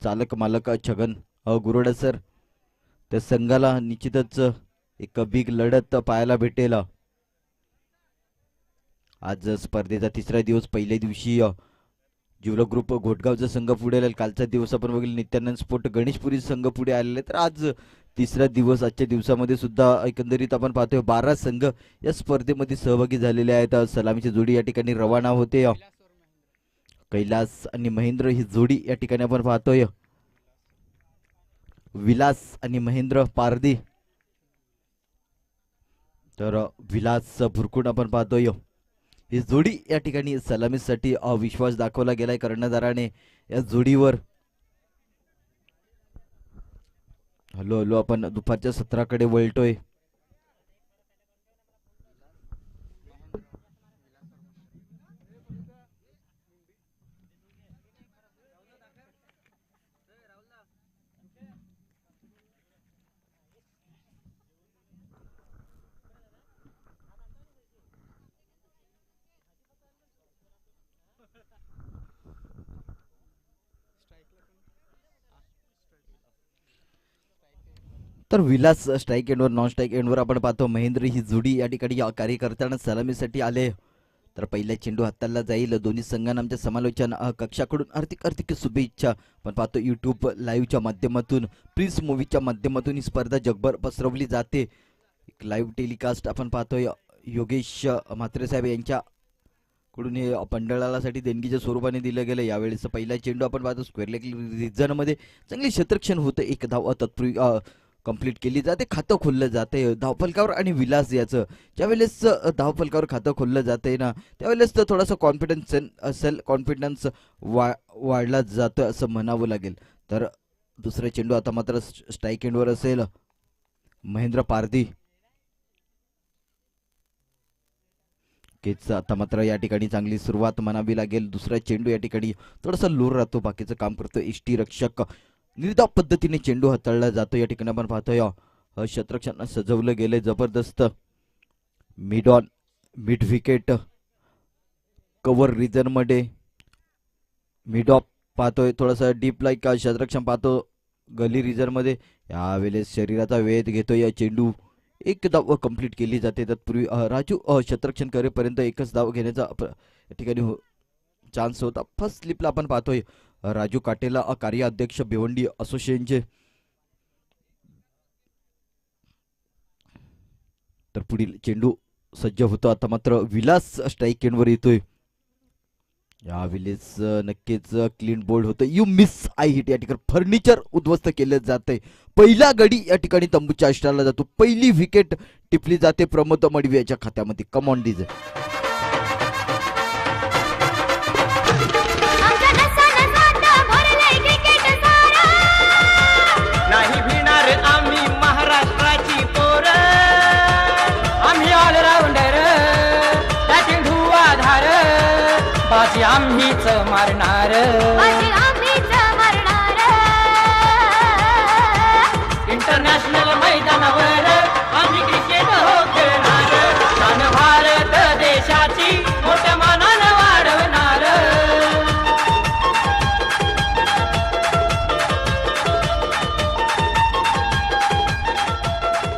चालक मालक छगन गुरोडे सर, त्या संघाला निश्चितच एक बिग लढत पाहायला भेटेल. आज स्पर्धेचा तिसरा दिवस, पहिल्या दिवशी जिवलग ग्रुप घोटगावचा संघ पुढे आलेला. कालचा दिवस आपण बघितलं नित्यानंद स्पोर्ट गणेशपुरी संघ पुढे आलेले. तर आज तिसरा दिवस, आजच्या दिवसामध्ये सुद्धा एकंदरीत आपण पाहतोय 12 संघ या स्पर्धेमध्ये सहभागी झालेले आहेत. सलामीची जोडी या ठिकाणी रवाना होते. कैलास आणि महेंद्र ही जोडी या ठिकाणी आपण पाहतोय. विलास आणि महेंद्र पारदी, तर विलास भुरकुट आपण पाहतोय ही जोडी या ठिकाणी सलामीसाठी विश्वास दाखवला गेलाय कर्णधाराने या जोडीवर. हॅलो हॅलो आपण दुपारच्या सत्राकडे वळतोय. तर विलास स्ट्राईक एंडवर, नॉन स्ट्राईक एंडवर आपण पाहतो महेंद्र ही जोडी या ठिकाणी कार्य करताना सलामीसाठी आले. तर पहिला चेंडू हाताला जाईल. दोन्ही संघांना आमच्या समालोचन कक्षाकडून हार्दिक हार्दिक शुभेच्छा. आपण पाहतो यूट्यूब लाईव्हच्या माध्यमातून, प्रिन्स मूवीच्या माध्यमातून ही स्पर्धा जगभर पसरवली जाते. एक लाईव्ह टेलिकास्ट आपण पाहतोय योगेश म्हात्रे साहेब यांच्याकडून हे मंडळासाठी देणगीच्या स्वरूपाने दिलं गेलं. यावेळेस पहिला चेंडू आपण पाहतो स्क्वेअर लेग रिजनमध्ये चांगले क्षेत्रक्षण होतं. एक धाव तत्पूर्वी कंप्लीट केली जाते, खातं खोललं जाते धावफलकावर. आणि विलास याचं ज्यावेळेस धावफलकावर खातं खोललं जाते ना, त्यावेळेस तर थोडासा कॉन्फिडन्स, सेल्फ कॉन्फिडन्स वाढला जातं असं म्हणावं लागेल. तर दुसरा चेंडू आता मात्र स्ट्राईक एंडवर असेल. महेंद्र पारदी केच आता मात्र या ठिकाणी चांगली सुरुवात म्हणावी लागेल. दुसरा चेंडू या ठिकाणी थोडासा लोर राहतो, बाकीचं काम करतो इष्टी रक्षक. निर्धाव पद्धतीने चेंडू हाताळला जातो. या ठिकाणी आपण पाहतोय क्षेत्रक्षण सजवलं गेले जबरदस्त. Mid on mid wicket cover region मध्ये मिड ऑफ पाहतोय, थोडासा डीप लाईक क्षेत्रक्षण पाहतो गली रिजन मध्ये. यावेळेस शरीराचा वेध घेतो या चेंडू. एक धाव कंप्लीट केली जाते. तत्पूर्वी राजू क्षेत्रक्षण करेपर्यंत एकच धाव घेण्याचा या ठिकाणी चान्स होता. फर्स्ट स्लिपला आपण पाहतोय राजू काटेला कार्याध्यक्ष भिवंडी असोसिएशनचे. तर पुढील चेंडू सज्ज होतो. आता मात्र विलास स्ट्राईक एंडवर येतोय. यावेळेस नक्कीच क्लीन बोल्ड होतं. यू मिस आय हिट या ठिकाणी फर्निचर उद्ध्वस्त केलं जातंय. पहिला गडी या ठिकाणी तंबूच्या अष्टाला जातो. पहिली विकेट टिपली जाते प्रमोद मडवी याच्या खात्यामध्ये. Come on DJ. नाही भिणार आम्ही महाराष्ट्राची पोर, आम्ही ऑलराऊंडर त्याचे धुवाधार, बाजी आम्हीच मारणार, इंटरनॅशनल मैदानावर आम्ही क्रिकेट हो खेळणार, शान भारत देशाची मोठ्या मानानं वाढवणार.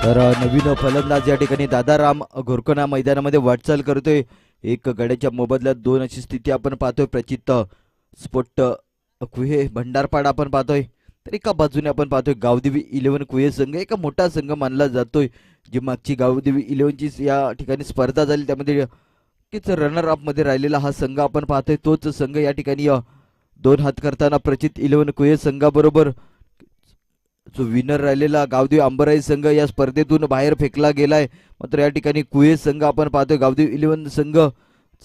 तर नवीन फलंदाज या ठिकाणी दादाराम घोरकोना मैदानामध्ये वाटचाल करतोय. एक गड्याच्या मोबदल्यात 2 अशी स्थिती आपण पाहतोय. प्रचित स्पोर्ट कुहे भंडारपाडा आपण पाहतोय. तर एका बाजूने आपण पाहतोय गावदेवी 11 कुहे संघ, एका मोठा संघ मानला जातोय. जी मागची गावदेवी 11ची या ठिकाणी स्पर्धा झाली त्यामध्ये किच रनर अप मध्ये राहिलेला हा संघ आपण पाहतोय. तोच संघ या ठिकाणी 2 हात करताना प्रचित 11 कुहे संघाबरोबर जो विनर राहिलेला गावदेवी अंबराई संघ या स्पर्धेतून बाहेर फेकला गेलाय. मात्र या ठिकाणी कुहे संघ आपण पाहतोय गावदेवी 11 संघ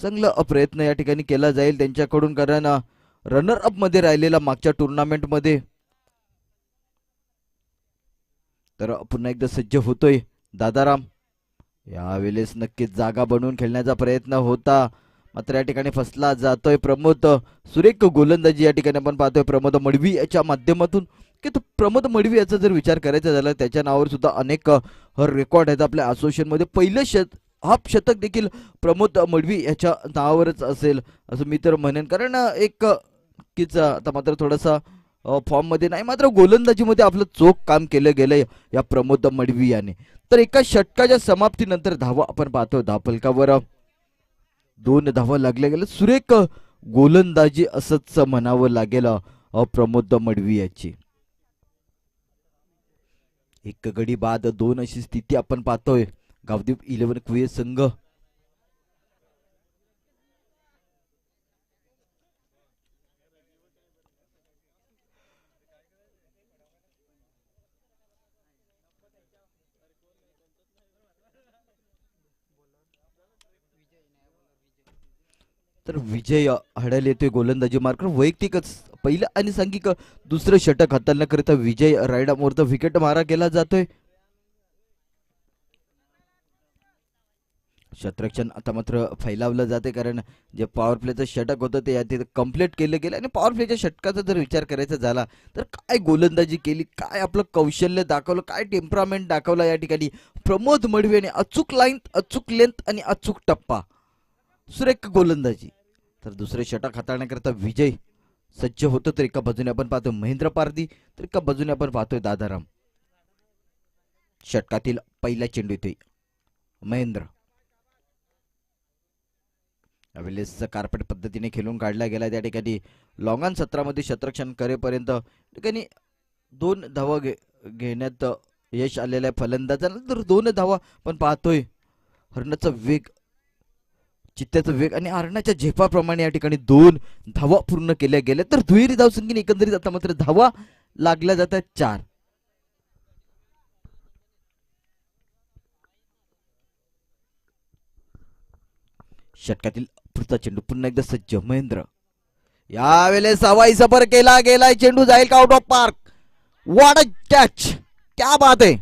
चांगला प्रयत्न या ठिकाणी केला जाईल त्यांच्याकडून, कारण रनर अप मध्ये राहिलेला मागच्या टुर्नामेंट मध्ये. तर पुन्हा एकदा सज्ज होतोय दादाराम. यावेळेस नक्कीच जागा बनवून खेळण्याचा प्रयत्न होता, मात्र या ठिकाणी फसला जातोय प्रमोद. सुरेख गोलंदाजी या ठिकाणी आपण पाहतोय प्रमोद मडवी याच्या माध्यमातून. की तो प्रमोद मडवी याचा जर विचार करायचा झाला त्याच्या नावावर सुद्धा अनेक रेकॉर्ड आहेत आपल्या असोसिएशन मध्ये. पहिलं हाफ शतक देखील प्रमोद मडवी याच्या नावावरच असेल असं मी तर म्हणेन, कारण एक कीच आता मात्र थोडासा फॉर्म मध्ये नाही, मात्र गोलंदाजीमध्ये आपलं चोख काम केलं गेलंय या प्रमोद मडवी याने. तर एका षटकाच्या समाप्तीनंतर धावा आपण पाहतो धावफलकावर 2 धावा लागल्या गेल्या. सुरेख गोलंदाजी असंच म्हणावं लागेल प्रमोद मडवी याची. 1 गडी बाद 2 अशी स्थिती आपण पाहतोय गावदेव 11 कुवे संघ. तर विजय हडल येतोय गोलंदाजी मार्कर. वैयक्तिकच पहिलं आणि सांघिक दुसरं षटक हाताळण्याकरिता विजय रायडामोर विकेट मारा केला जातोय. क्षेत्ररक्षण आता मात्र फैलावलं जाते, कारण जे पॉवर प्लेचं षटक होतं ते यात कंप्लीट केलं गेलं. आणि पॉवर प्लेच्या षटकाचा जर विचार करायचा झाला तर काय गोलंदाजी केली, काय आपलं कौशल्य दाखवलं, काय टेम्परामेंट दाखवला या ठिकाणी प्रमोद मडवी यांनी. अचूक लाईन, अचूक लेंथ आणि अचूक टप्पा, सुरेख गोलंदाजी. तर दुसरे षटक हाताळण्याकरता विजय सज्ज होतो. तर एका बाजूने आपण पाहतो महेंद्र पारधी, तर एका बाजूने आपण पाहतोय दादाराम. षटकातील पहिला चेंडू येतोय महेंद्र. यावेळेस कार्पेट पद्धतीने खेळून काढला गेला. त्या ठिकाणी लॉंग ऑन सत्रामध्ये क्षेत्ररक्षण करेपर्यंत ठिकाणी 2 धावा घेण्यात यश आलेलं आहे फलंदाजांना. तर 2 धावा आपण पाहतोय. हरणाचा वेग, चित्त्याचा वेग आणि हरणाच्या झेपाप्रमाणे या ठिकाणी 2 धावा पूर्ण केल्या गेल्या. तर दुहेरी धावसंख्येने एकंदरीत आता मात्र धावा लागल्या जातात 4. षटकातील पुढचा चेंडू पुन्हा एकदा सज्ज महेंद्र. यावेळेस हवाई सफर केला गेलाय. चेंडू जाईल का out of park. What a catch, क्या बात है.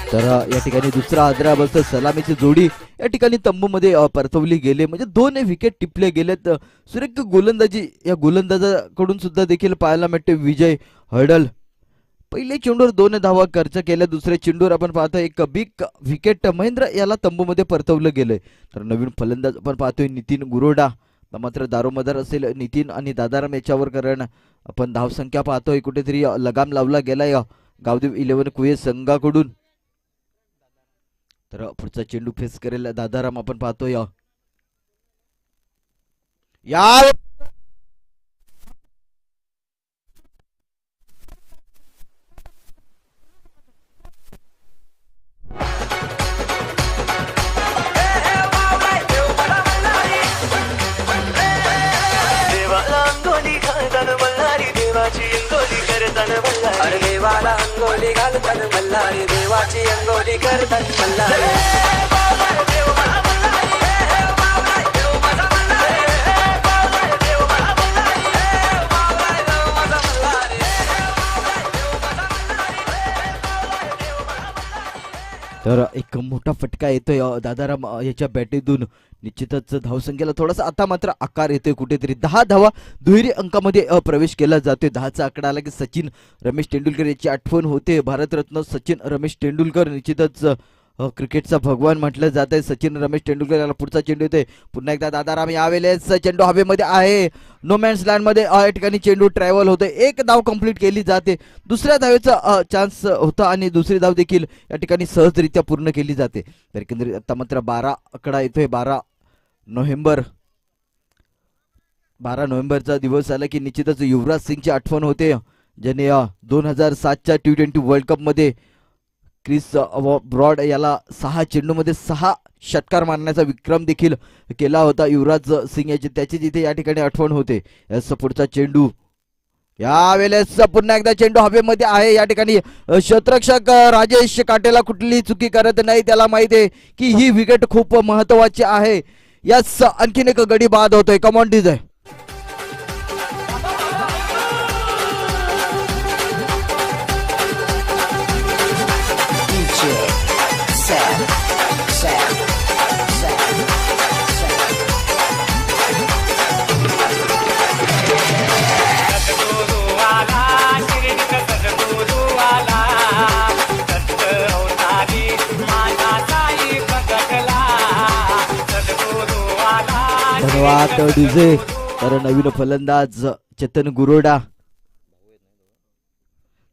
तर या ठिकाणी दुसरा आदरा बसत सलामीची जोडी या ठिकाणी तंबूमध्ये परतवली गेले, म्हणजे 2 विकेट टिपले गेलेत. सुरेख गोलंदाजी या गोलंदाजाकडून सुद्धा देखील पाहायला मिळते. विजय हडल पहिले चेंडूवर 2 धावा खर्च केल्या. दुसऱ्या चेंडूवर आपण पाहतोय एक बिग विकेट महेंद्र याला तंबूमध्ये परतवलं गेलंय. तर नवीन फलंदाज आपण पाहतोय नितीन गुरोडा. मात्र दारोमदार असेल नितीन आणि दादाराम याच्यावर, कारण आपण धावसंख्या पाहतोय कुठेतरी लगाम लावला गेलाय गावदेव 11 कुवे संघाकडून. तर पुढचा चेंडू फेस करेल दादाराम आपण पाहतोय. या अरे देवाला अंगोली घालतान मल्हारी, देवाची अंगोली करतान मल्हारी. तर एक मोठा फटका येतोय दादाराम याच्या बॅटीतून. निश्चितच धावसंख्येला थोडासा आता मात्र आकार येतोय कुठेतरी. 10 धावा दुहेरी अंकामध्ये प्रवेश केला जातोय. 10चा आकडा आला की सचिन रमेश तेंडुलकर याची आठवण होते. भारतरत्न सचिन रमेश तेंडुलकर निश्चितच क्रिकेटचा भगवान म्हटलं जात आहे सचिन रमेश तेंडुलकर याला. पुढचा चेंडू येतोय पुन्हा एकदा दादाराम. यावेळेस चेंडू हवेमध्ये आहे, नो मॅन्स लँड मध्ये या ठिकाणी चेंडू ट्रॅव्हल होतोय. 1 धाव कंप्लीट केली जाते. दुसऱ्या धावेचा चान्स होता आणि दुसरी धाव देखील या ठिकाणी सहजरित्या पूर्ण केली जाते. तर एकंदरीत आता मात्र 12 आकडा येतोय. 12 नोव्हेंबरचा दिवस आला की निश्चितच युवराज सिंगची आठवण होते, ज्याने 2007च्या T20 वर्ल्ड कप मध्ये क्रिस ब्रॉड याला 6 चेंडूमध्ये 6 षटकार मारण्याचा विक्रम देखील केला होता युवराज सिंग याची. त्याची जिथे या ठिकाणी आठवण होते. याचा पुढचा चेंडू यावेळेस पुन्हा एकदा चेंडू हवेमध्ये आहे. या ठिकाणी क्षेत्ररक्षक राजेश काटेला कुठलीही चुकी करत नाही. त्याला माहिती आहे की ही विकेट खूप महत्वाची आहे. यास आणखीन एक गडी बाद होतोय. Come on DJ. धन्यवाद डीजे. तर नवीन फलंदाज चेतन गुरोडा.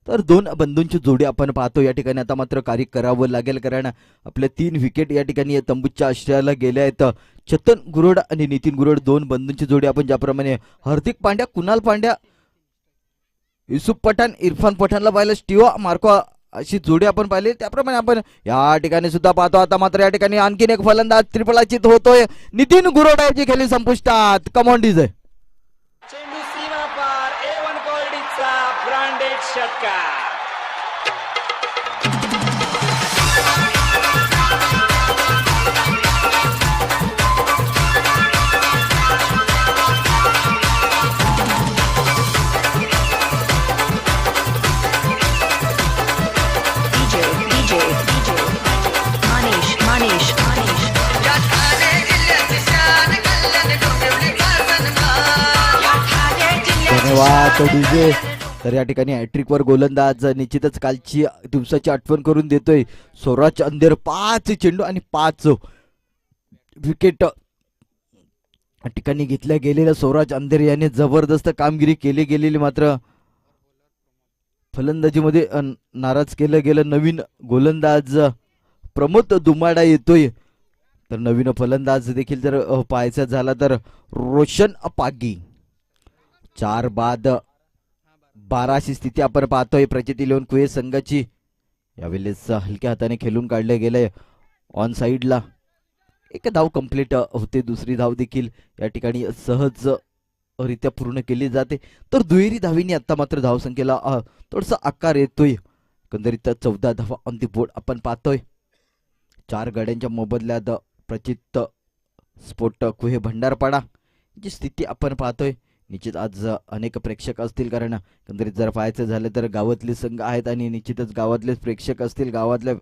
तर दोन बंधूंची जोडी आपण पाहतो या ठिकाणी. आता मात्र कार्य करावं लागेल कारण आपल्या 3 विकेट या ठिकाणी तंबूच्या आश्रयाला गेल्या आहेत. चेतन गुरोडा आणि नितीन गुरोड दोन बंधूंची जोडी आपण ज्याप्रमाणे हार्दिक पांड्या, कुणाल पांड्या, युसुफ पठाण, इरफान पठाणला पाहिलं, स्टीव्हा मार्को अशी जोडी आपण पाहिली त्याप्रमाणे आपण या ठिकाणी सुद्धा पाहतो. आता मात्र या ठिकाणी आणखीन एक फलंदाज त्रिफळाचित होतोय. नितीन गुरोडा याची खेळी संपुष्टात. Come on DJ. चेंडू सीमा पार A1 क्वालिटीचा ब्रँडेड षटकार. DJ, Manish. धन्यवाद डीजे. तर या ठिकाणी हॅट्रिक वर गोलंदाज निश्चितच कालची दिवसाची आठवण करून देतोय. स्वराज अंधेर 5 चेंडू आणि 5 विकेट या ठिकाणी घेतल्या गेलेल्या स्वराज अंधेर याने जबरदस्त कामगिरी केली गेलेली. मात्र फलंदाजीमध्ये नाराज केलं गेलं. नवीन गोलंदाज प्रमोद दुमाडा येतोय. तर नवीन फलंदाज देखील जर पाहायचा झाला तर रोशन पागी. 4 बाद 12 अशी स्थिती आपण पाहतोय प्रचिती इलेव्हन कुहे संघाची. यावेळेस हलक्या हाताने खेळून काढले गेले. ऑन साइडला एक धाव कंप्लीट होते. दुसरी धाव देखील या ठिकाणी सहज रित्या पूर्ण केली जाते. तर दुहेरी धावीने आता मात्र धावसंख्येला थोडासा आकार येतोय. एकंदरीत 14 धावा ऑन दी बोर्ड आपण पाहतोय. 4 गाड्यांच्या मोबदल्यात प्रचित स्पोर्ट कुहे भंडारपाडा जी स्थिती आपण पाहतोय. निश्चित आज अनेक प्रेक्षक असतील कारण एकंदरीत जर पाहायचं झालं तर गावातले संघ आहेत आणि निश्चितच गावातलेच प्रेक्षक असतील. गावातल्या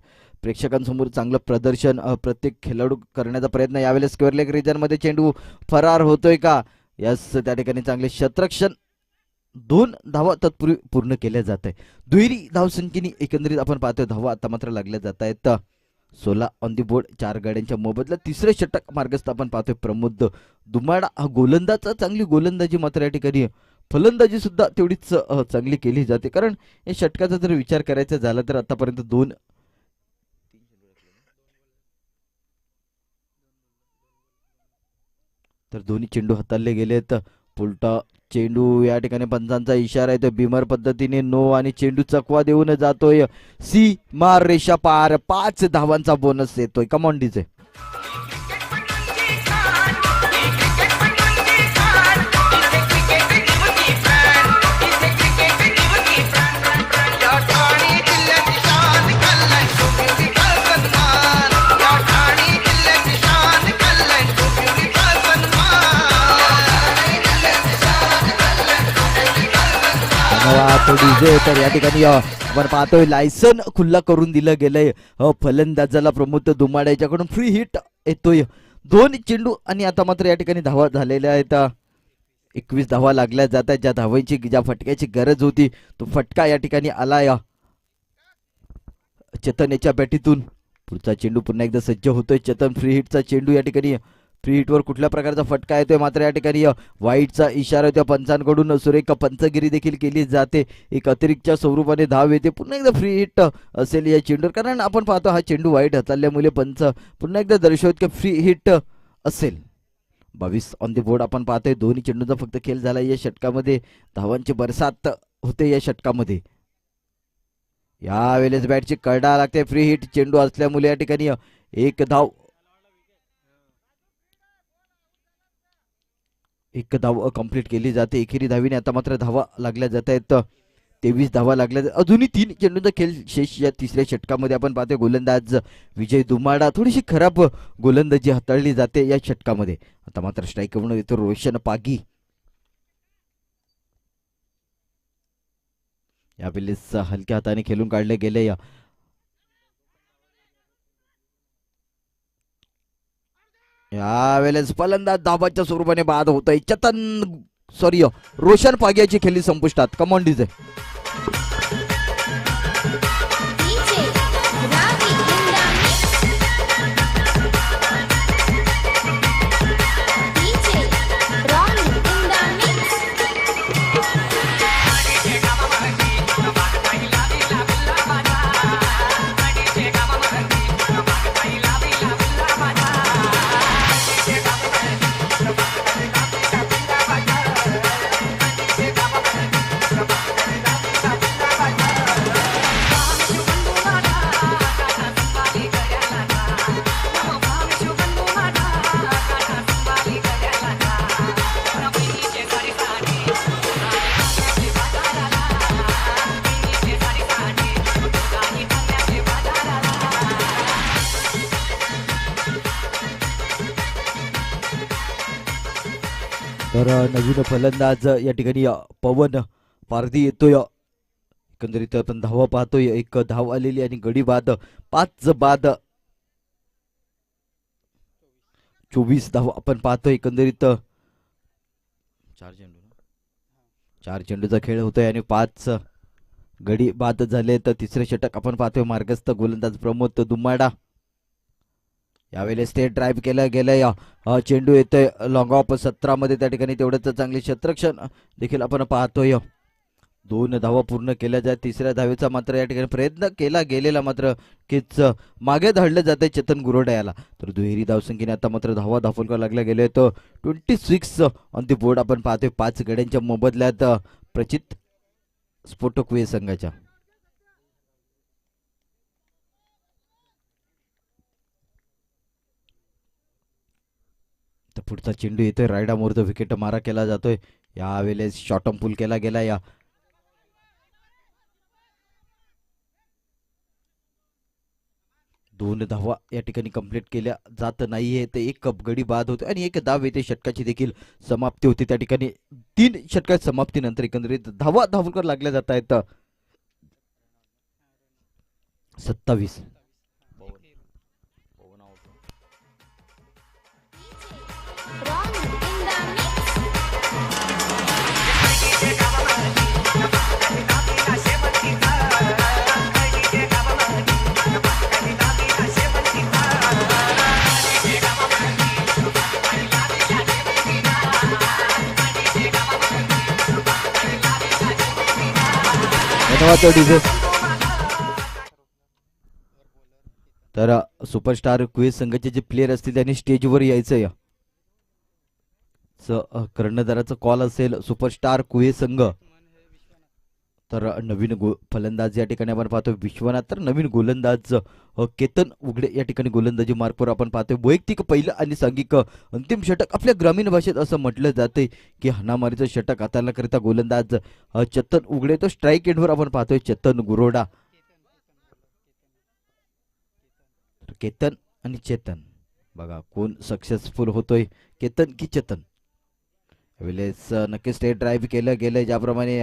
प्रेक्षकांसमोर चांगलं प्रदर्शन प्रत्येक खेळाडू करण्याचा प्रयत्न. यावेळेस स्क्वेअर लेग रिजनमध्ये चेंडू फरार होतोय का? यस, त्या ठिकाणी चांगले शतरक्षण. 2 धावा तत्पूर्वी पूर्ण केल्या जात आहे. दुहेरी धावसंख्येने एकंदरीत आपण पाहतोय धावा आता मात्र लागल्या जात आहेत. 16 ऑन दी बोर्ड. 4 गाड्यांच्या मोबदल्यात तिसरे षटक मार्गस्थ आपण पाहतोय. प्रमोद दुमाडा हा गोलंदाज चांगली गोलंदाजी मात्र या ठिकाणी फलंदाजी सुद्धा तेवढीच चांगली केली जाते कारण या षटकाचा जर विचार करायचा झाला तर आतापर्यंत 2 तर दोन्ही चेंडू हाताळले गेलेत. पुलटा चेंडू या ठिकाणी पंचांचा इशारा येतोय. बिमर पद्धतीने नो आणि चेंडू चकवा देऊन जातोय. सी मार रेषा पार. 5 धावांचा बोनस येतोय. Come on DJ. डीजे. तर या ठिकाणी आपण पाहतोय लायसन खुल्ला करून दिलं गेलंय फलंदाजाला प्रमोद दुमाडा याच्याकडून. फ्री हिट येतोय. 2 चेंडू आणि आता मात्र या ठिकाणी धावा झालेल्या आहेत. 21 धावा लागल्या जात आहेत. ज्या धावांची ज्या फटक्याची गरज होती तो फटका या ठिकाणी आलाय चेतन याच्या बॅटीतून. पुढचा चेंडू पुन्हा एकदा सज्ज होतोय. चेतन फ्री हिटचा चेंडू. या ठिकाणी फ्री हिटवर कुठल्या प्रकारचा फटका येतोय मात्र या ठिकाणी वाईटचा इशारा त्या पंचांकडून सुरेख पंचगिरी देखील केली जाते. एक अतिरिक्तच्या स्वरूपाने धाव येते. पुन्हा एकदा फ्री हिट असेल या चेंडूवर कारण आपण पाहतो हा चेंडू वाईट हाताळल्यामुळे पंच पुन्हा एकदा दर्शवत की फ्री हिट असेल. 22 ऑन द बोर्ड आपण पाहतोय. दोन्ही चेंडूचा फक्त खेळ झाला या षटकामध्ये. धावांची बरसात होते या षटकामध्ये. यावेळेस बॅटची करडा लागते. फ्री हिट चेंडू असल्यामुळे या ठिकाणी एक धाव कंप्लीट केली जाते. एकेरी धावीने आता मात्र धावा लागल्या जात आहेत. 23 धावा लागल्या. अजूनही 3 चेंडूंचा खेळ शेष या तिसऱ्या षटकामध्ये आपण पाहतोय. गोलंदाज विजय दुमाडा थोडीशी खराब गोलंदाजी हाताळली जाते या षटकामध्ये. आता मात्र स्ट्राईक म्हणून येतो रोशन पागी. यावेळेस हलक्या हाताने खेळून काढले गेले. यावेळेस फलंदाज धाबाच्या स्वरूपाने बाद होत आहे. रोशन पाग्याची खेळी संपुष्टात. Come on DJ. तर नवीन फलंदाज या ठिकाणी पवन पारधी येतोय. एकंदरीत आपण धावा पाहतोय, एक धाव आलेली आणि गडी बाद 5 बाद 24 धावा आपण पाहतोय. एकंदरीत 4 चेंडूचा खेळ होतोय आणि 5 गडी बाद झाले. तर तिसरे षटक आपण पाहतोय. मार्गस्थ गोलंदाज प्रमोद दुमाडा. यावेळेला स्टेट ड्राईव्ह केलं गेलंय. चेंडू येतोय लॉंग ऑफ 17 मध्ये. त्या ठिकाणी तेवढंच चांगले क्षेत्ररक्षण देखील आपण पाहतोय. 2 धावा पूर्ण केल्या जात. तिसऱ्या धावेचा मात्र या ठिकाणी प्रयत्न केला गेलेला, मात्र किच मागे धाडलं जाते चेतन गुरोडा याला. तर दुहेरी धावसंख्येने आता मात्र धावा दाखल लागल्या गेले. तर 26 ऑन दी बोर्ड आपण पाहतोय. 5 गड्यांच्या मोबदल्यात प्रचित स्फोटक वे संघाच्या. तर पुढचा चेंडू येतोय रायडा मोर्द. विकेट मारा केला जातोय. यावेळेस शॉर्टम पूल केला गेला. या 2 धावा या ठिकाणी कंप्लीट केल्या जात नाहीये. तर एक गडी बाद होते आणि एक धाव येते. षटकाची देखील समाप्ती होती त्या ठिकाणी. 3 षटकाच्या समाप्तीनंतर एकंदरीत धावा धावकर लागल्या जात आहेत. 27 तर सुपरस्टार क्वेस संघाचे जे प्लेयर असतील त्यांनी स्टेजवर यायचं. कर्णधाराचा कॉल असेल सुपरस्टार कुहे संघ. तर नवीन फलंदाज या ठिकाणी आपण पाहतोय विश्वनाथ. तर नवीन गोलंदाज केतन उघडे या ठिकाणी गोलंदाजी मार्कवर आपण पाहतोय. वैयक्तिक पहिलं आणि सांघिक अंतिम षटक. आपल्या ग्रामीण भाषेत असं म्हटलं जाते की हाणामारीचं षटक हाताळण्याकरिता गोलंदाज चेतन उघडे. तो स्ट्राईक एंडवर आपण पाहतोय चेतन गुरोडा. केतन आणि चेतन, बघा कोण सक्सेसफुल होतोय, केतन की चेतन. वेळेस नक्की स्टेट ड्राईव्ह केलं गेलं. ज्याप्रमाणे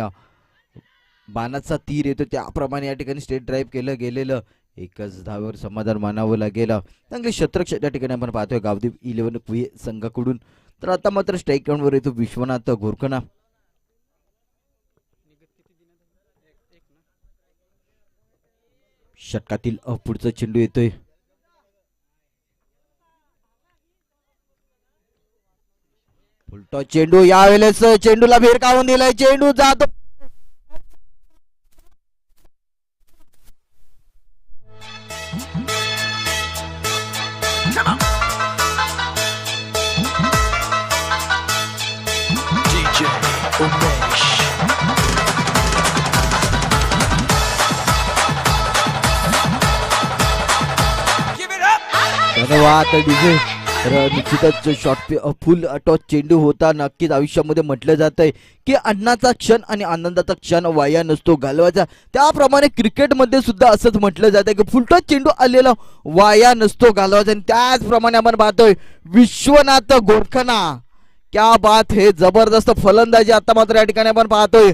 बाणाचा तीर येतो त्याप्रमाणे या ठिकाणी स्टेट ड्राईव्ह केलं गेलेलं. एकच धावेवर समाधान मानावं लागेल. चांगले क्षेत्ररक्षण या ठिकाणी आपण पाहतोय गावदीप 11 कुहे संघाकडून. तर आता मात्र स्ट्राईक काउंटवर येतो विश्वनाथ घोरकणा. षटकातील पुढचा चेंडू येतोय. उलटा चेंडू. यावेळेस चेंडूला भिरकावून दिलाय. चेंडू जातो धन्यवाद डीजे. तर निश्चितच शॉर्ट फुल टॉस चेंडू होता. नक्कीच आयुष्यामध्ये म्हटलं जात आहे की अन्नाचा क्षण आणि आनंदाचा क्षण वाया नसतो घालवायचा. त्याप्रमाणे क्रिकेटमध्ये सुद्धा असंच म्हटलं जातं की फुल टॉस चेंडू आलेला वाया नसतो घालवायचा. आणि त्याचप्रमाणे आपण पाहतोय विश्वनाथ घोरकणा. क्या बात है, जबरदस्त फलंदाजी आता मात्र या ठिकाणी आपण पाहतोय.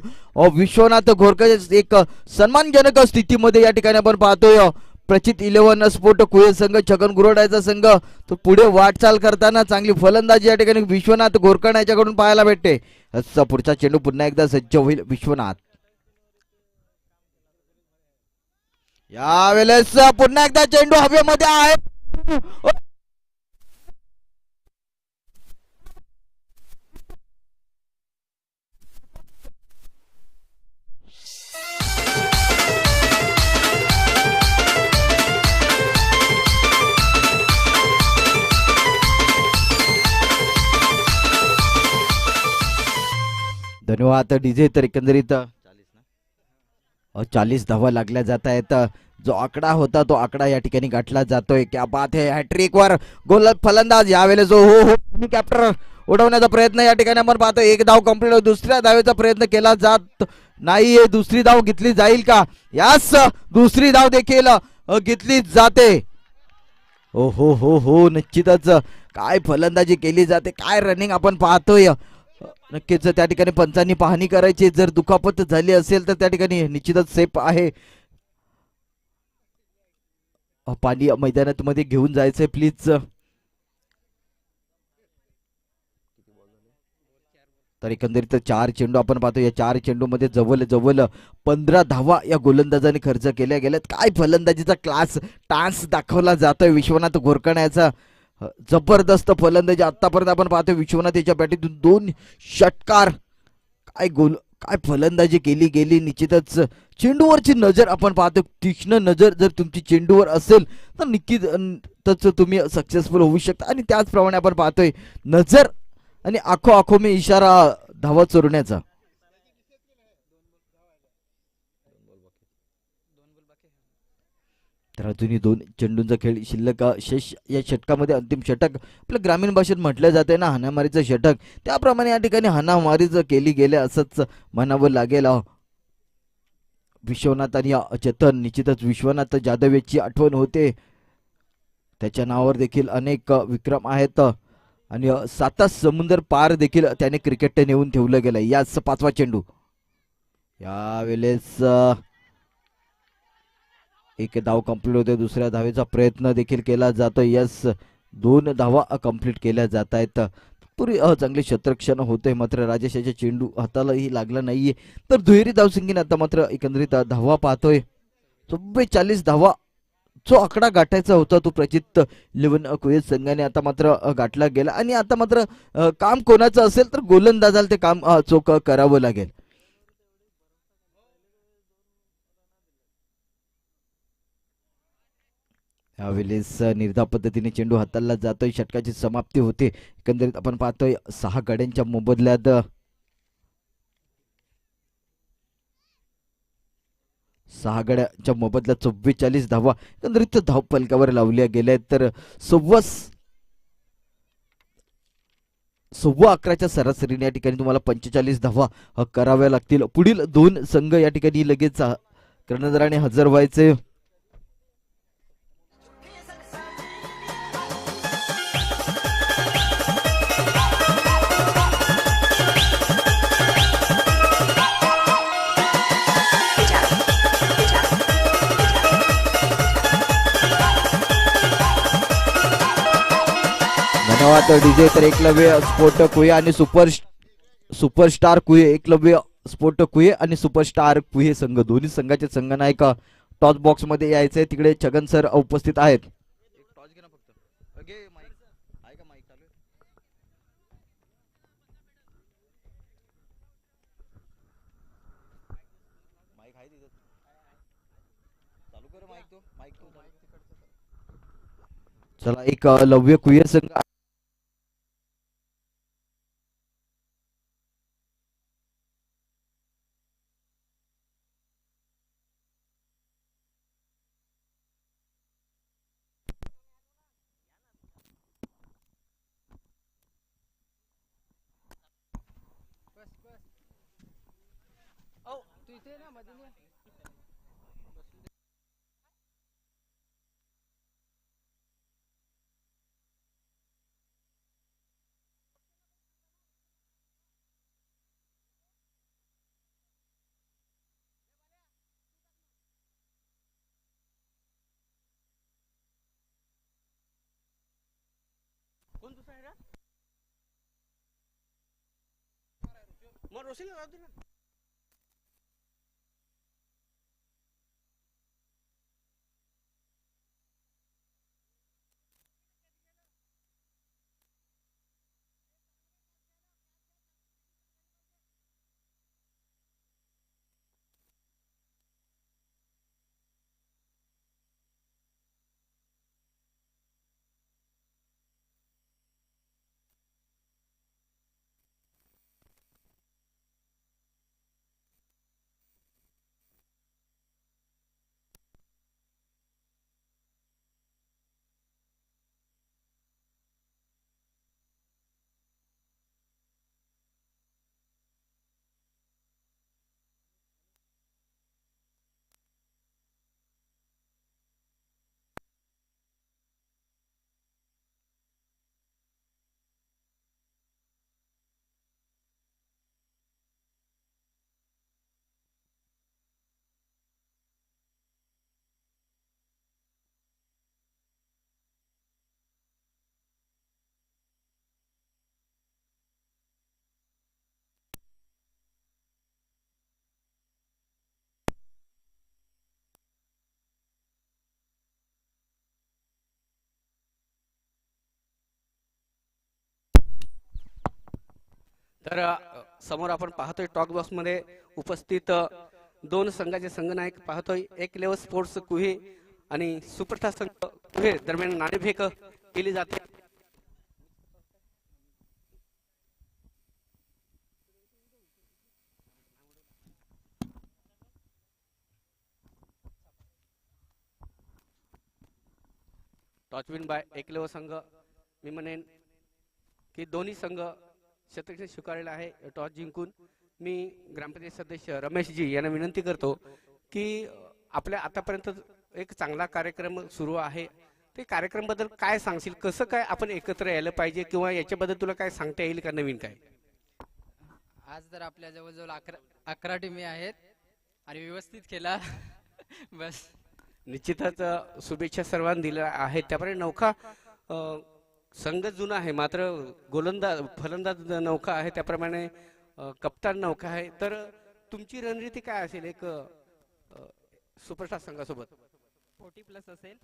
विश्वनाथ घोरकणा एक सन्मानजनक स्थितीमध्ये या ठिकाणी आपण पाहतोय. प्रचित 11 स्पोर्ट कुहे संघ, छगन गुरोडाचा संघ तो पुढे वाटचाल करताना चांगली फलंदाजी या ठिकाणी विश्वनाथ घोरकणा याच्याकडून पाहायला भेटते. पुढचा चेंडू पुन्हा एकदा सज्ज होईल विश्वनाथ. यावेळेस पुन्हा एकदा चेंडू हवेमध्ये आहे. धन्यवाद डीजे. तर एकंदरीत 40 धावा लागल्या जात आहेत. जो आकडा होता तो आकडा या ठिकाणी गाठला जातोय. क्या बात है, हॅट्रिक वर गोल फलंदाज. यावेळेस जो हो कॅप्टर उडवण्याचा प्रयत्न या ठिकाणी आपण पाहतो. एक धाव कंप्लीट. दुसऱ्या धावेचा प्रयत्न केला जात नाहीये. दुसरी धाव घेतली जाईल का? यास दुसरी धाव देखील घेतली जाते. हो हो हो हो, निश्चितच काय फलंदाजी केली जाते, काय रनिंग आपण पाहतोय. नक्कीच त्या ठिकाणी पंचांनी पाहणी करायची. जर दुखापत झाली असेल तर त्या ठिकाणी निश्चितच सेफ आहे. पाणी मैदानात मध्ये घेऊन जायचंय प्लीज. तर एकंदरीत 4 चेंडू आपण पाहतो. या 4 चेंडू मध्ये जवळ जवळ 15 धावा या गोलंदाजाने खर्च केल्या गेल्यात. काय फलंदाजीचा क्लास टान्स दाखवला जातोय विश्वनाथ घोरकण याचा. जबरदस्त फलंदाजी आतापर्यंत आपण पाहतोय. विश्वनाथ याच्या बॅटीतून 2 षटकार. काय गोल, काय फलंदाजी केली गेली. निश्चितच चेंडूवरची नजर आपण पाहतो. तीक्ष्ण नजर जर तुमची चेंडूवर असेल तर नक्कीच तुम्ही सक्सेसफुल होऊ शकता. आणि त्याचप्रमाणे आपण पाहतोय नजर आणि आखो आखो में इशारा धावा चोरण्याचा. तर अजूनही 2 चेंडूंचा खेळ शिल्लक शेष. या षटकामध्ये अंतिम षटक आपल्या ग्रामीण भाषेत म्हटलं जाते ना, हाणामारीचं षटक. त्याप्रमाणे या ठिकाणी हाणामारीच केली गेले असंच म्हणावं लागेल. विश्वनाथ आणि चेतन, निश्चितच विश्वनाथ जाधव याची आठवण होते. त्याच्या नावावर देखील अनेक विक्रम आहेत. आणि 7 समुद्र पार देखील त्याने क्रिकेट नेऊन ठेवलं गेलं. याच 5वा चेंडू. यावेळेस एक धाव कंप्लीट होते. दुसऱ्या धावेचा प्रयत्न देखील केला जातो. यस, 2 धावा कंप्लीट केल्या जात आहेत. पुरी चांगले क्षेत्रक्षण होते. मात्र राजेश याच्या चेंडू हातालाही लागला नाहीये. तर दुहेरी धावसंख्येने आता मात्र एकंदरीत धावा पाहतोय. 44 धावा जो आकडा गाठायचा होता तो प्रचित इलेव्हन कुवेत संघाने आता मात्र गाठला गेला. आणि आता मात्र काम कोणाचं असेल तर गोलंदाजाला ते काम चोख करावं लागेल. यावेळेस निर्धाव पद्धतीने चेंडू हाताळला जातोय. षटकाची समाप्ती होते. एकंदरीत आपण पाहतोय 6 गड्यांच्या मोबदल्यात 6 गड्याच्या मोबदल्यात 44 धावा एकंदरीत धाव फलकावर लावल्या गेल्या. तर 11:15 सरासरीने या ठिकाणी तुम्हाला 45 धावा कराव्या लागतील. पुढील 2 संघ या ठिकाणी लगेच कर्णधाराने हजर व्हायचे. धन्यवाद डीजे. तर एकलव्य स्फोट कुहे आणि सुपरस्टार कुहे, एकलव्य स्फोट कुहे आणि सुपरस्टार कुहे संघ, दोन्ही संघाचे संघनायक टॉस बॉक्स मध्ये यायचे. तिकडे छगन सर उपस्थित आहेत. चला, एक लव्य कुहे संघ तर समोर आपण पाहतोय टॉक बॉक्समध्ये उपस्थित दोन संघाचे संघनायक पाहतोय. एक लेवल स्पोर्ट्स कुहे आणि सुपरस्टार संघ कुहे दरम्यान नाणेफेक केली जाते. टॉच विन बाय एकलेव संघ. मी म्हणेन की दोन्ही संघ शतक स्वीकारलेला आहे टॉस जिंकून. मी ग्रामपंचायत सदस्य रमेशजी यांना विनंती करतो की आपल्या आतापर्यंत एक चांगला कार्यक्रम सुरू आहे, ते कार्यक्रम बद्दल काय सांगशील, कसं काय आपण एकत्र यायला पाहिजे किंवा याच्याबद्दल तुला काय सांगता येईल का नवीन काय? आज तर आपल्या जवळजवळ 11 टीमी आहेत आणि व्यवस्थित केला. बस निश्चितच शुभेच्छा सर्वांना दिल्या आहेत. त्याप्रमाणे नौका संघ जुना आहे मात्र गोलंदाज फलंदाज नौका आहे, त्याप्रमाणे कप्तान नौका आहे. तर तुमची रणनीती काय असेल एक सुपरस्टार संघासोबत? 40+ असेल.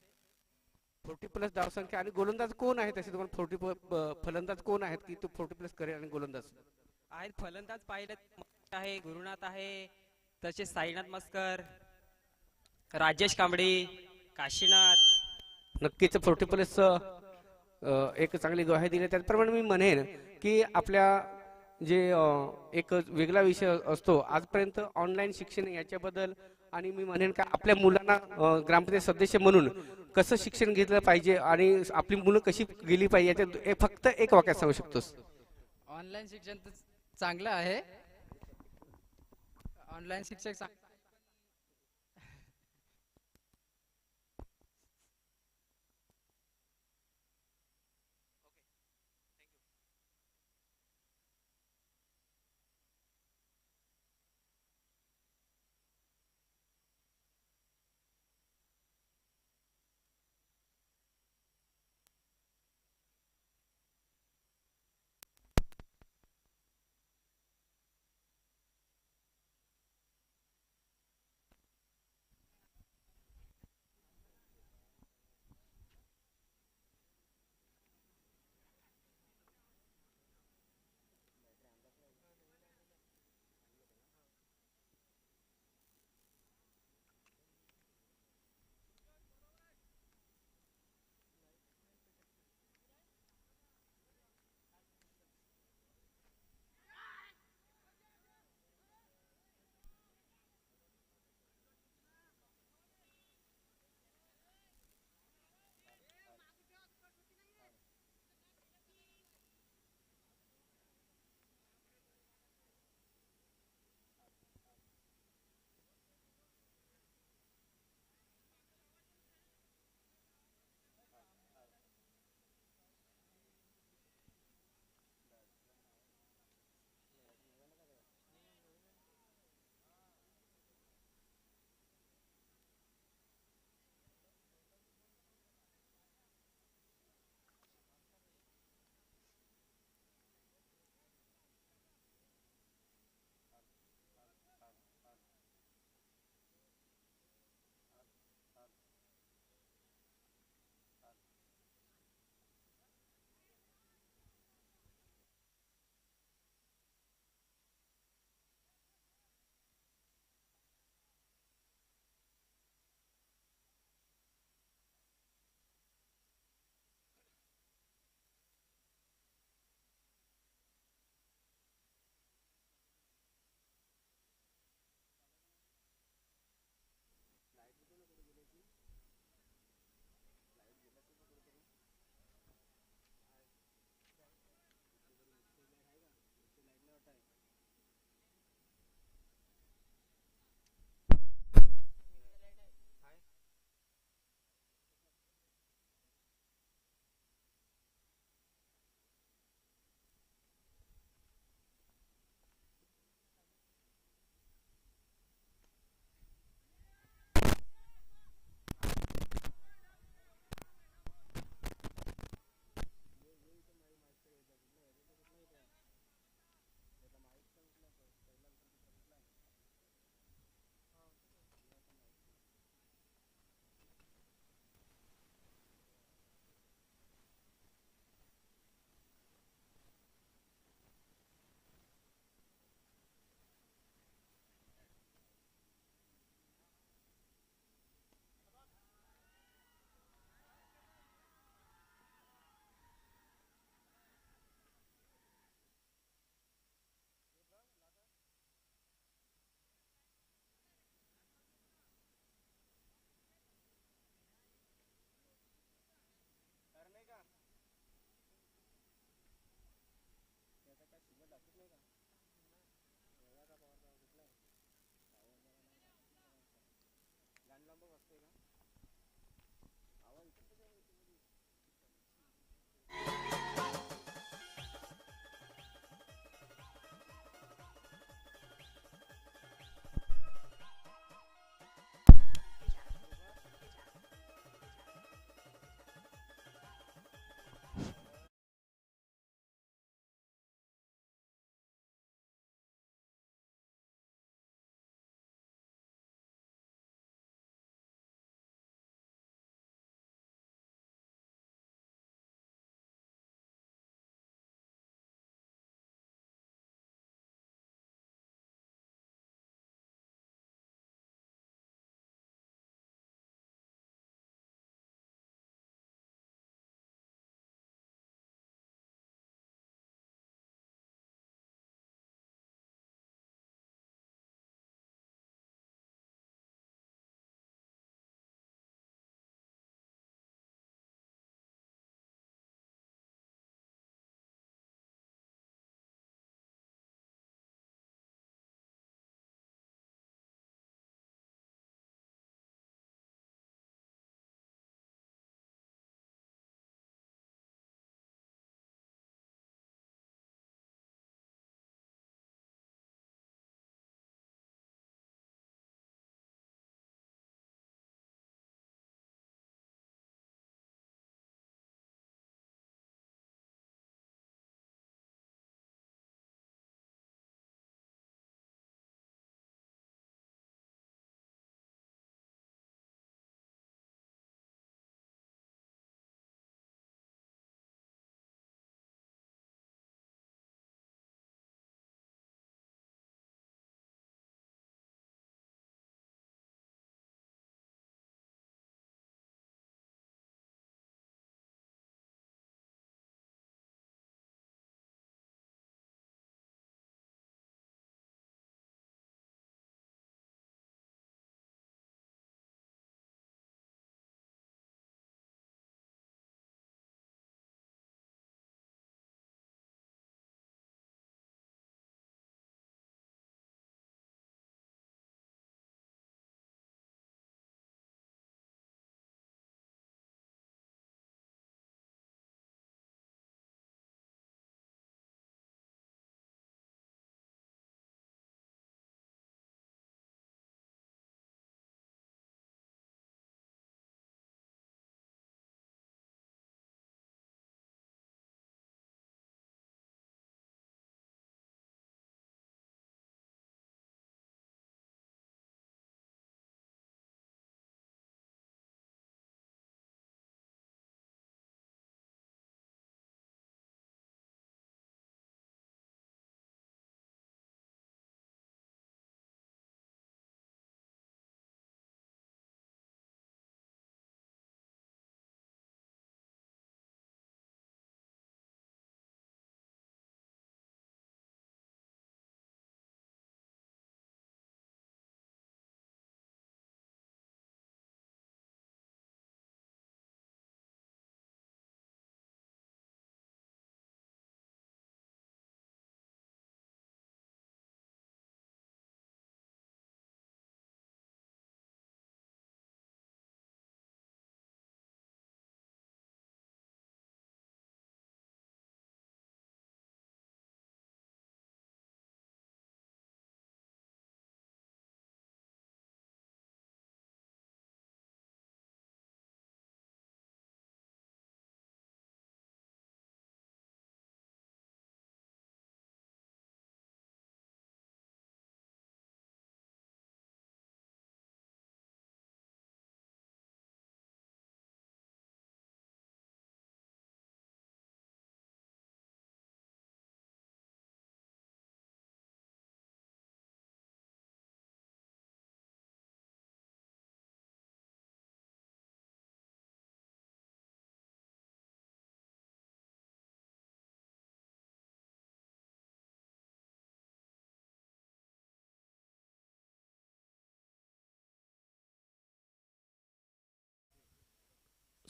40+ धावसंख्या आणि गोलंदाज कोण आहे तसे तुम्हाला 40 फलंदाज कोण आहेत की तो 40+ करेल आणि गोलंदाज आहेत? फलंदाज पाहिले आहे, गुरुनाथ आहे, तसेच साईनाथ मस्कर, राजेश कांबळे, काशीनाथ. नक्कीच 40+ एक चांगली ग्वाही दिली. त्याचप्रमाणे मी म्हणेन की आपल्या जे एक वेगळा विषय असतो आजपर्यंत ऑनलाईन शिक्षण याच्याबद्दल, आणि मी म्हणेन का आपल्या मुलांना ग्रामपंचायत सदस्य म्हणून कसं शिक्षण घेतलं पाहिजे आणि आपली मुलं कशी गेली पाहिजे याच्यात फक्त एक वाक्यात सांगू शकतोस? ऑनलाईन शिक्षण तर चांगलं आहे. ऑनलाईन शिक्षक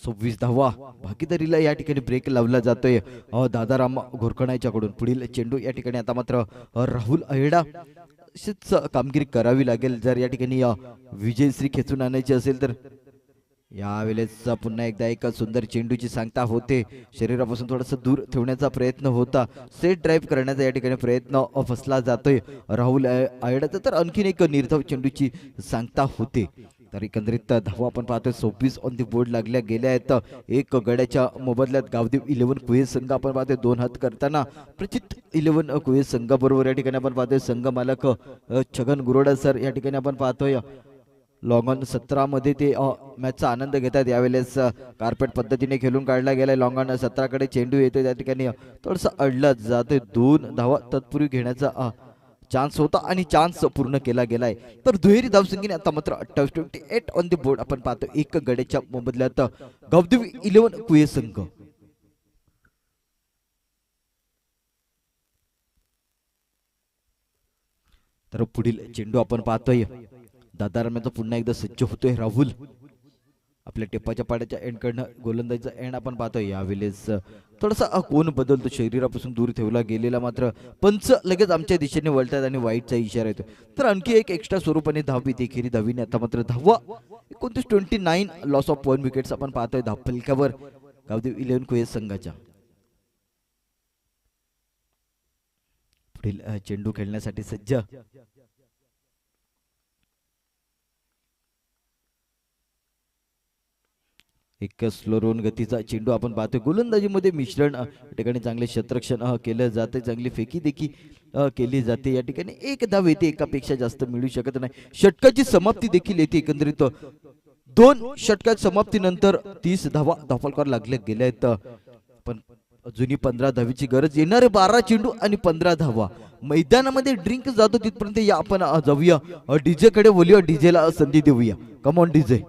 26 धावा भागीदारीला या ठिकाणी ब्रेक लावला जातोय दादाराम घोरकणाच्याकडून. पुढील चेंडू या ठिकाणी आता मात्र राहुल अहेडा अशीच कामगिरी करावी लागेल जर या ठिकाणी विजयश्री खेचून आणायची असेल तर. यावेळेस पुन्हा एकदा एक सुंदर चेंडूची सांगता होते. शरीरापासून थोडासा दूर ठेवण्याचा प्रयत्न होता. सेट ड्राईव्ह करण्याचा या ठिकाणी प्रयत्न फसला जातोय राहुल अहेडाचा. तर आणखीन एक निर्धाव चेंडूची सांगता होते. तर एकंदरीत धावा आपण पाहतोय 26 ऑन दी बोर्ड लागल्या गेल्या आहेत. एक गड्याच्या मोबदल्यात गावदेव 11 कुहे संघ आपण पाहतोय 2 हात करताना प्रचित 11 कुहे संघाबरोबर या ठिकाणी आपण पाहतोय संघ मालक छगन गुरोडा सर या ठिकाणी आपण पाहतोय लॉंग ऑन 17 मध्ये ते मॅचचा आनंद घेतात. यावेळेस कार्पेट पद्धतीने खेळून काढला गेलाय. लॉंग ऑन 17 कडे चेंडू येतोय त्या ठिकाणी थोडंसं अडला जातोय. 2 धावा तत्पूर्वी घेण्याचा चान्स होता आणि चान्स पूर्ण केला गेलाय. तर दुहेरी धावसंख्येने आता मात्र 28 ऑन द बोर्ड आपण पाहतो. एक गड्याच्या मोबदल्यात गावदेवी 11 कुहे संघ. तर पुढील चेंडू आपण पाहतोय दादाराम्याचा पुन्हा एकदा सज्ज होतोय राहुल. आपल्या टेपाच्या पाड्याच्या एंडकडनं गोलंदाजीचा एंड आपण पाहतोय. यावेळेस थोडासा कोण बदलतो. शरीरापासून दूर ठेवला गेलेला मात्र पंच लगेच आमच्या दिशेने वळतात आणि वाईटचा इशारा येतो. तर आणखी एक एक्स्ट्रा स्वरूपाने धाव येते. एकेरी धावीने आता मात्र धावा 29 लॉस ऑफ 1 विकेट्स आपण पाहतोय धाव फलकावर गावदेव 11 कुहे संघाच्या. पुढील चेंडू खेळण्यासाठी सज्ज. एक स्लो रोन गतीचा चेंडू आपण पाहतोय. गोलंदाजीमध्ये मिश्रण या ठिकाणी चांगले क्षेत्ररक्षण केलं जाते. चांगली फेकी देखील केली जाते. या ठिकाणी एक धाव येते. एकापेक्षा जास्त मिळू शकत नाही. षटकाची समाप्ती देखील येते. एकंदरीत 2 षटकात समाप्तीनंतर 30 धावा धावफलकावर लागल्या गेल्या आहेत. पण अजूनही 15 धावीची गरज. येणारे 12 चेंडू आणि 15 धावा. मैदानामध्ये ड्रिंक जातो तिथपर्यंत या आपण जाऊया. डीजे कडे बोलूया. डीजेला संधी देऊया. Come on DJ.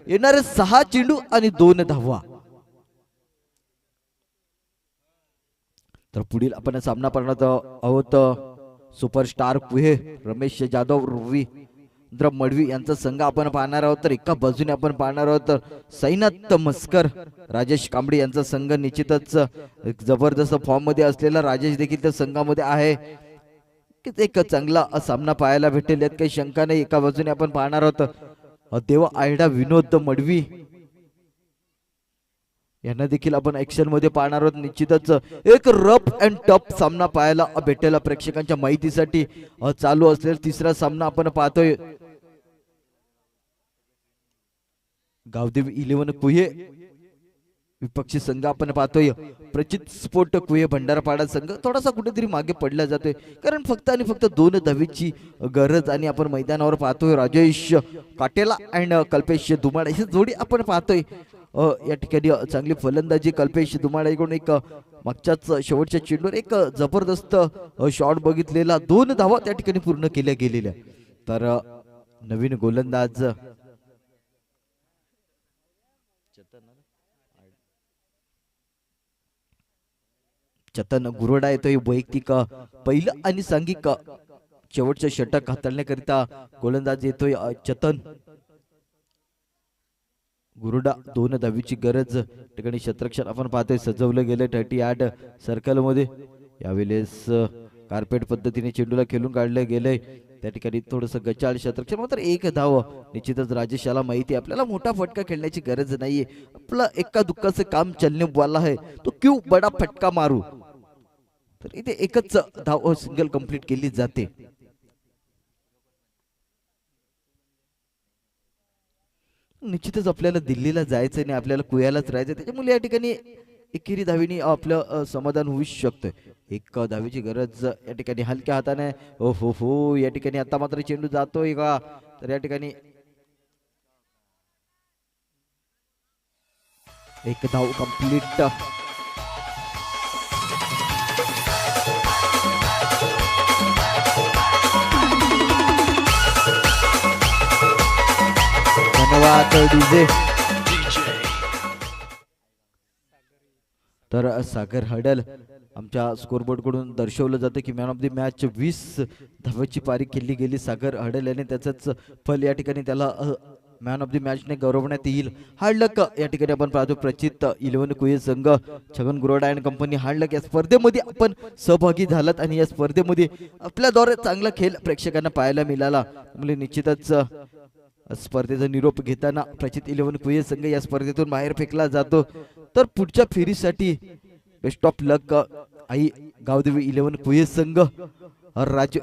येणारे 6 चेंडू आणि 2 धावा. तर पुढील आपण सामना पाहणार आहोत सुपरस्टार कुहे रमेश जाधव रवींद्र मडवी यांचा संघ आपण पाहणार आहोत. तर एका बाजूने आपण पाहणार आहोत साईनाथ मस्कर राजेश कांबळे यांचा संघ. निश्चितच जबरदस्त फॉर्म मध्ये असलेला राजेश देखील त्या संघामध्ये आहे. एक चांगला सामना पाहायला भेटेल यात काही शंका नाही. एका बाजूने आपण पाहणार आहोत देवा आयडा विनोद मडवी यांना देखील आपण ऍक्शन मध्ये पाहणार आहोत. निश्चितच एक रफ अँड टफ सामना पाहायला भेटेल प्रेक्षकांच्या माहितीसाठी. चालू असलेला तिसरा सामना आपण पाहतोय गावदेवी 11 कुहे विपक्षी संघ आपण पाहतोय प्रचित स्पोर्ट कुहे भंडारपाडा संघ. थोडासा कुठेतरी मागे पडला जातोय कारण फक्त आणि फक्त 2 धावेची गरज. आणि आपण मैदानावर पाहतोय राजेश काटेला अँड कल्पेश दुमाडा ही जोडी आपण पाहतोय. या ठिकाणी चांगली फलंदाजी कल्पेश दुमाड्याकडून एक मागच्याच शेवटच्या चेंडूवर एक जबरदस्त शॉट बघितलेला. 2 धावा त्या ठिकाणी पूर्ण केल्या गेलेल्या. तर नवीन गोलंदाज चतन गुरोडा येतोय. वैयक्तिक पहिलं आणि सांघिक शेवटचं षटक हाताळण्याकरिता गोलंदाज येतोय चतन गुरुडा. 2 धावीची गरज. ठिकाणी क्षेत्ररक्षण आपण पाहतोय सजवलं गेलं 38 सर्कल मध्ये. यावेळेस कार्पेट पद्धतीने चेंडूला खेळून काढलं गेलंय. त्या ठिकाणी थोडस गचाळ क्षेत्ररक्षण मात्र 1 धाव. निश्चितच राजेश याला माहिती आपल्याला मोठा फटका खेळण्याची गरज नाहीये. आपला एका दुःखाचं काम चलने वाला है तो क्यों बडा फटका मारू. तर इथे एकच धाव सिंगल कंप्लीट केली जाते. निश्चितच आपल्याला दिल्लीला जायचं नाही, आपल्याला कुयालाच राहायचं. त्याच्यामुळे या ठिकाणी एकेरी धावीनी आपलं समाधान होऊ शकतं. 1 धावीची गरज या ठिकाणी हलक्या हाताने. हो हो हो या ठिकाणी आता मात्र चेंडू जातोय का. तर या ठिकाणी 1 धाव कंप्लीट. धन्यवाद डीजे. तर सागर हडल आमच्या स्कोरबोर्ड कडून दर्शवलं जातं की मॅन ऑफ द मॅच 20 धावांची पारी केली गेली सागर हडल याने. त्याचंच फल या ठिकाणी त्याला मॅन ऑफ द मॅचने गौरवण्यात येईल. हार्डलक या ठिकाणी आपण पाहतो प्रचित 11 कुहे संघ छगन गुरोडा अँड कंपनी हार्डलक या स्पर्धेमध्ये आपण सहभागी झालात आणि या स्पर्धेमध्ये आपल्याद्वारे चांगला खेळ प्रेक्षकांना पाहायला मिळाला. म्हणजे निश्चितच स्पर्धेचा निरोप घेताना प्रचित 11 कुहे संघ या स्पर्धेतून बाहेर फेकला जातो. तर पुढच्या फेरीसाठी best of luck Aai Gavdevi 11 Kuhe संघ. राज